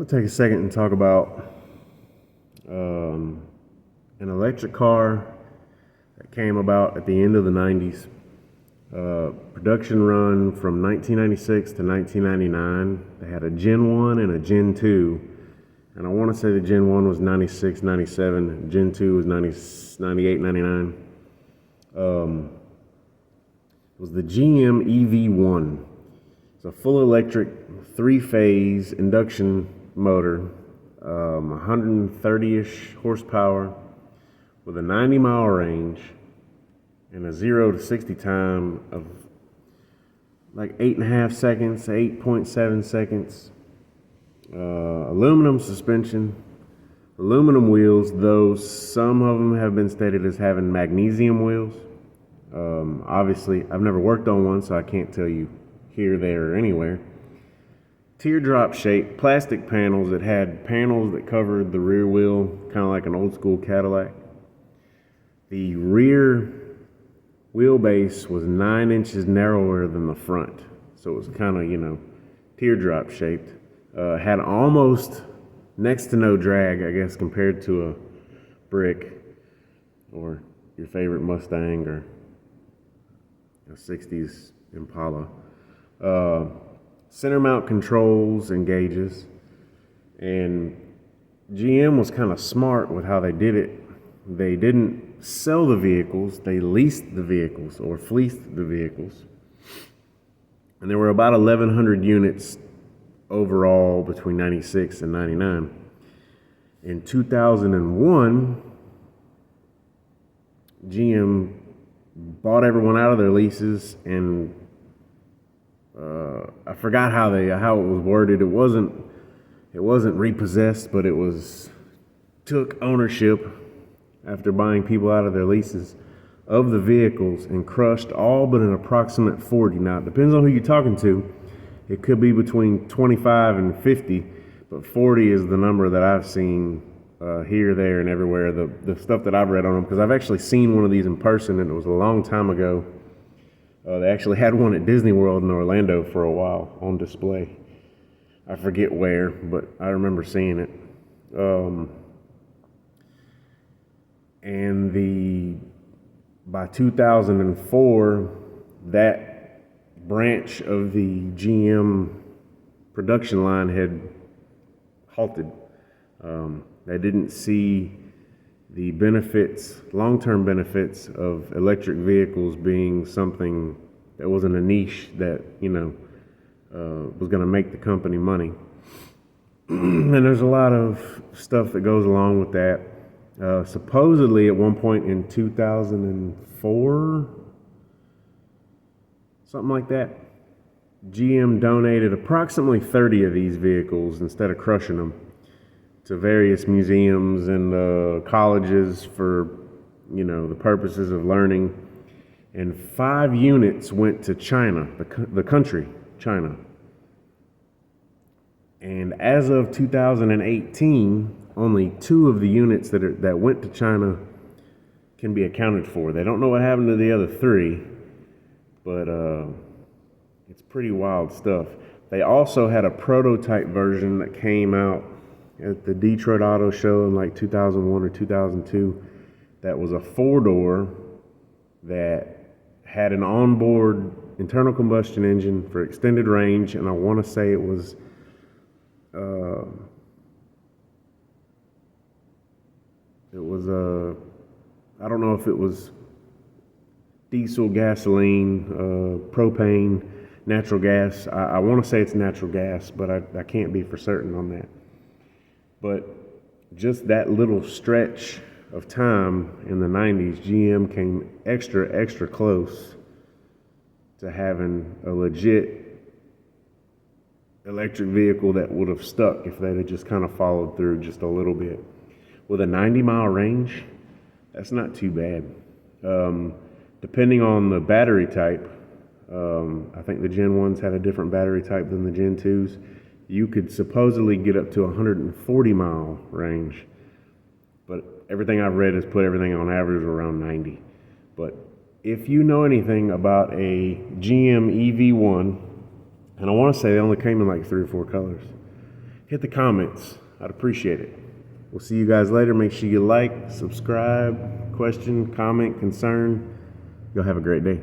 We'll take a second and talk about an electric car that came about at the end of the 90s. Production run from 1996 to 1999. They had a Gen 1 and a Gen 2. And I want to say the Gen 1 was 96, 97. Gen 2 was 98, 99. It was the GM EV1. It's a full electric, three-phase induction motor, 130-ish horsepower with a 90-mile range and a 0 to 60 time of like 8.5 seconds, 8.7 seconds. Aluminum suspension, aluminum wheels, though some of them have been stated as having magnesium wheels. Obviously, I've never worked on one, so I can't tell you here, there, or anywhere. Teardrop shaped plastic panels that had panels that covered the rear wheel, kind of like an old school Cadillac. The rear wheelbase was 9 inches narrower than the front, so it was kind of, teardrop shaped. Had almost next to no drag, I guess, compared to a brick or your favorite Mustang or a 60s Impala. Center mount controls and gauges, and GM was kind of smart with how they did it. They didn't sell the vehicles, they leased the vehicles or fleeced the vehicles. And there were about 1,100 units overall between 96 and 99. In 2001, GM bought everyone out of their leases, and I forgot how it was worded. It wasn't repossessed, but it was took ownership after buying people out of their leases of the vehicles and crushed all but an approximate 40. Now, it depends on who you're talking to. It could be between 25 and 50, but 40 is the number that I've seen here, there, and everywhere. The stuff that I've read on them, because I've actually seen one of these in person, and it was a long time ago. They actually had one at Disney World in Orlando for a while on display. I forget where, but I remember seeing it. By 2004, that branch of the GM production line had halted. They didn't see the benefits, long-term benefits of electric vehicles being something that wasn't a niche that, was going to make the company money. And there's a lot of stuff that goes along with that. Supposedly at one point in 2004, something like that, GM donated approximately 30 of these vehicles instead of crushing them to various museums and colleges for, the purposes of learning. And 5 units went to China, the country, China. And as of 2018, only 2 of the units that went to China can be accounted for. They don't know what happened to the other 3, but it's pretty wild stuff. They also had a prototype version that came out at the Detroit Auto Show in like 2001 or 2002 that was a 4-door that had an onboard internal combustion engine for extended range, and I want to say it was I don't know if it was diesel, gasoline, propane, natural gas. I want to say it's natural gas, but I can't be for certain on that. But just that little stretch of time in the 90s, GM came extra close to having a legit electric vehicle that would have stuck if they'd have just kind of followed through just a little bit. With a 90-mile range, that's not too bad. Depending on the battery type, I think the Gen 1s had a different battery type than the Gen 2s. You could supposedly get up to 140-mile range, but everything I've read has put everything on average around 90. But if you know anything about a GM EV1, and I want to say they only came in like 3 or 4 colors. hit the comments. I'd appreciate it. We'll see you guys later. Make sure you like, subscribe, question, comment, concern. You'll have a great day.